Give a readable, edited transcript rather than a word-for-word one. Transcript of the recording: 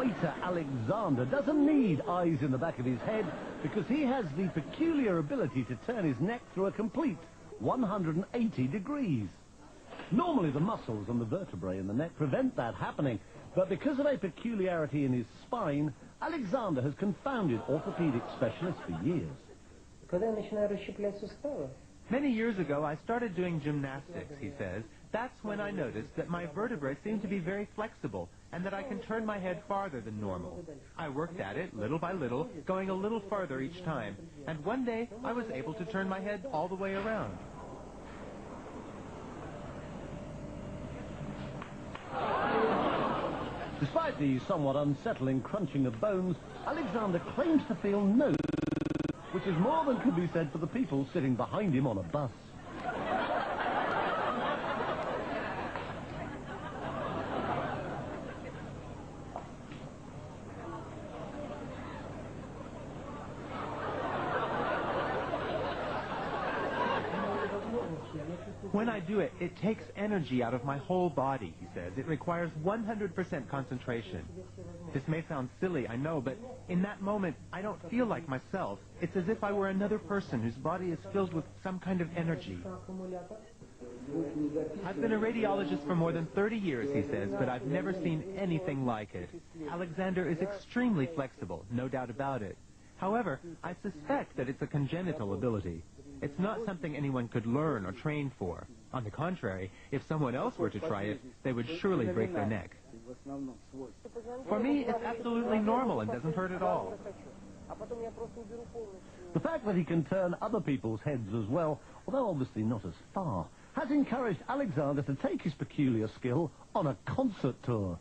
waiter Alexander doesn't need eyes in the back of his head because he has the peculiar ability to turn his neck through a complete 180 degrees. Normally the muscles and the vertebrae in the neck prevent that happening, but because of a peculiarity in his spine, Alexander has confounded orthopedic specialists for years. Many years ago, I started doing gymnastics, he says. That's when I noticed that my vertebrae seem to be very flexible and that I can turn my head farther than normal. I worked at it little by little, going a little farther each time, and one day I was able to turn my head all the way around. Despite the somewhat unsettling crunching of bones, Alexander claims to feel no, which is more than can be said for the people sitting behind him on a bus. When I do it, it takes energy out of my whole body, he says. It requires 100% concentration. This may sound silly, I know, but in that moment, I don't feel like myself. It's as if I were another person whose body is filled with some kind of energy. I've been a radiologist for more than 30 years, he says, but I've never seen anything like it. Alexander is extremely flexible, no doubt about it. However, I suspect that it's a congenital ability. It's not something anyone could learn or train for. On the contrary, if someone else were to try it, they would surely break their neck. For me, it's absolutely normal and doesn't hurt at all. The fact that he can turn other people's heads as well, although obviously not as far, has encouraged Alexander to take his peculiar skill on a concert tour.